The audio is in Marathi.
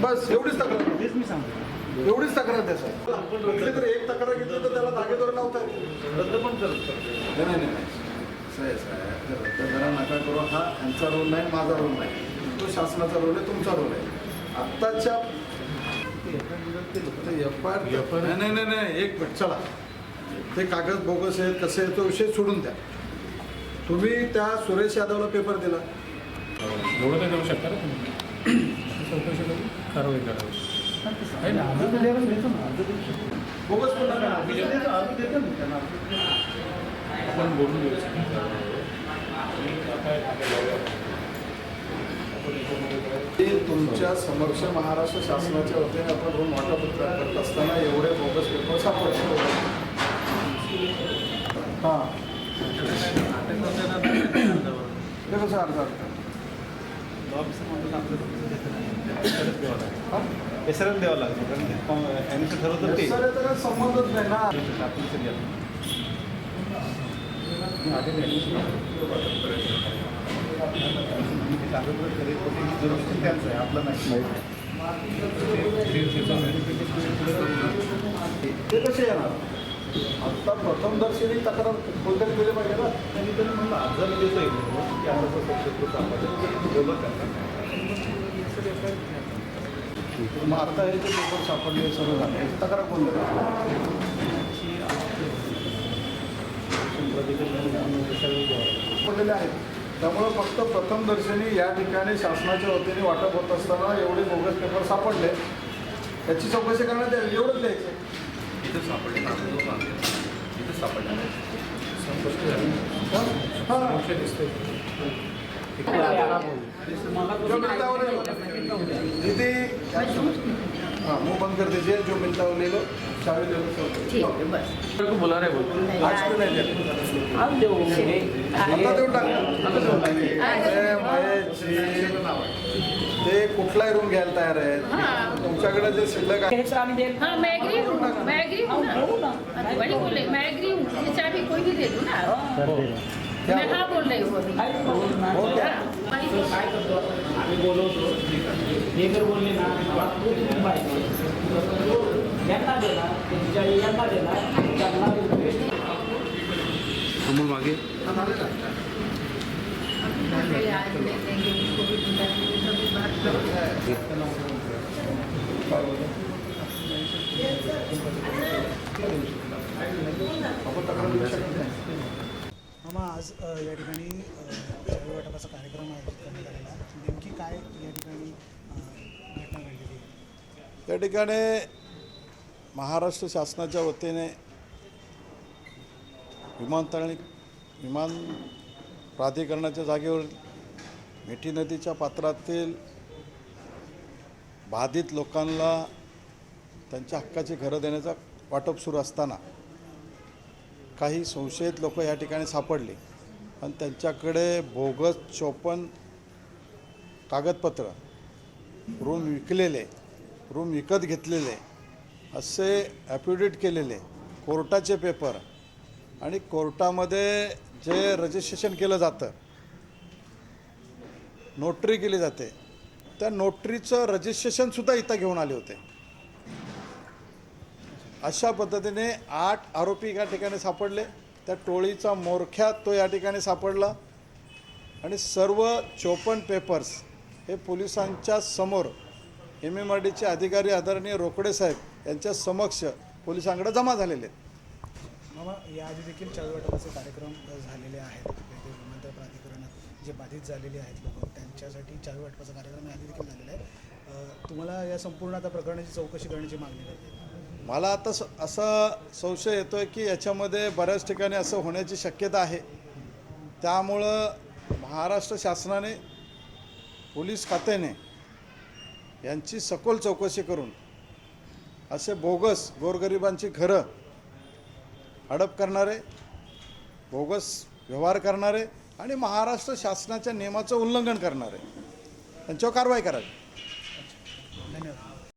बस एवढीच तक्रार. तेच मी सांगतो. एवढीच तक्रार द्या साहेब. कुठली तर एक तक्रार घेतली तर त्याला धागेदोर लावता येईल. रद्द पण करत नाही साहेब रद्द करा नका करू. हा यांचा रोल नाही, माझा रोल नाही. तो शासनाचा रोल आहे, तुमचा रोल आहे. आत्ताच्या नाही एक मिनिट चला. ते कागद बोगस आहेत कसे आहे तो विषय सोडून द्या. तुम्ही त्या सुरेश यादवला पेपर दिला. एवढं काय करू शकता ना तुम्ही? चौकशी करून कारवाई करावी. बोगस पण आपण बोलून देऊ. ते तुमच्या समक्ष महाराष्ट्र शासनाच्या वतीने आपण रूम वाटप करत असताना एवढे बोगस पेपर सापडले. हां ते कसं अर्ज एसआरएल द्यावं लागतं कारण यांचं ठरवतं ते सर त्याला संबंधच नाही ना. त्यांचं आहे आपलं नाही. ते कसे येणार? आत्ता प्रथम दर्शनी तक्रार कोणत्याने केली पाहिजे ना. त्यांनी म्हणलं अर्ज देता येईल की मग आता हे जे पेपर सापडले सर्व झाले तक्रार कोण पडलेले आहेत. त्यामुळं फक्त प्रथम दर्शनी या ठिकाणी शासनाच्या वतीने वाटप होत असताना एवढे बोगस पेपर सापडले याची चौकशी करण्यात यावी. एवढंच द्यायचं. इथं सापडले इथं सापडले दीदी हाँ मुँह बंद कर दीजिए. जो मिलता हो ले लो. चाबी ले लो. ठीक है बस. को बुला रहे बोल. आज क्यों नहीं दिया? अब दो आता देऊन ते कुठलाही रूम घ्यायला तयार आहेत. तुमच्याकडे जे शिल्लक आहे हाँ मैं एग्री हूँ ना. वही बोले मैं एग्री हूँ. ये चाबी कोई भी दे दो ना. मैं हाँ बोल रही हूँ अमोल मागे मामा आज या ठिकाणी चावी वाटपाचा कार्यक्रम आयोजित करण्यात आलेला आहे. नेमकी काय या ठिकाणी घटना घडलेली आहे? त्या ठिकाणी महाराष्ट्र शासनाच्या वतीने विमान प्राधिकरणाच्या जागेवर मिठी नदीच्या पात्रातील बाधित लोकांना त्यांच्या हक्काची घरं देण्याचा वाटप सुरू असताना काही संशयित लोक या ठिकाणी सापडले आणि त्यांच्याकडे बोगस 54 कागदपत्र, रूम विकलेले, रूम विकत घेतलेले असे ॲफिडेविट केलेले, कोर्टाचे पेपर आणि कोर्टामध्ये जे रजिस्ट्रेशन केलं जातं, नोटरी केली जाते, त्या नोटरीचं रजिस्ट्रेशनसुद्धा इथं घेऊन आले होते. अशा पद्धतीने 8 आरोपी या ठिकाणी सापडले. त्या टोळीचा मोरख्या तो या ठिकाणी सापडला आणि सर्व 54 पेपर्स हे पोलिसांच्या समोर MMRDचे अधिकारी आदरणीय रोकडे साहेब यांच्या समक्ष पोलिसांकडे जमा झालेले आहेत. मामा याआधी देखील चावी वाटपाचे कार्यक्रम झालेले आहेत. विमानतळ प्राधिकरणात जे बाधित झालेले आहेत लोक त्यांच्यासाठी चावी वाटपाचा कार्यक्रम याआधी देखील झालेला आहे. तुम्हाला या संपूर्ण आता प्रकरणाची चौकशी करण्याची मागणी करते. मला आता असा संशय येतो आहे की याच्यामध्ये बऱ्याच ठिकाणी असं होण्याची शक्यता आहे. त्यामुळं महाराष्ट्र शासनाने, पोलीस खात्याने यांची सखोल चौकशी करून असे बोगस गोरगरिबांची घरं हडप करणारे, बोगस व्यवहार करणारे आणि महाराष्ट्र शासनाच्या नियमाचं उल्लंघन करणारे त्यांच्यावर कारवाई करावी.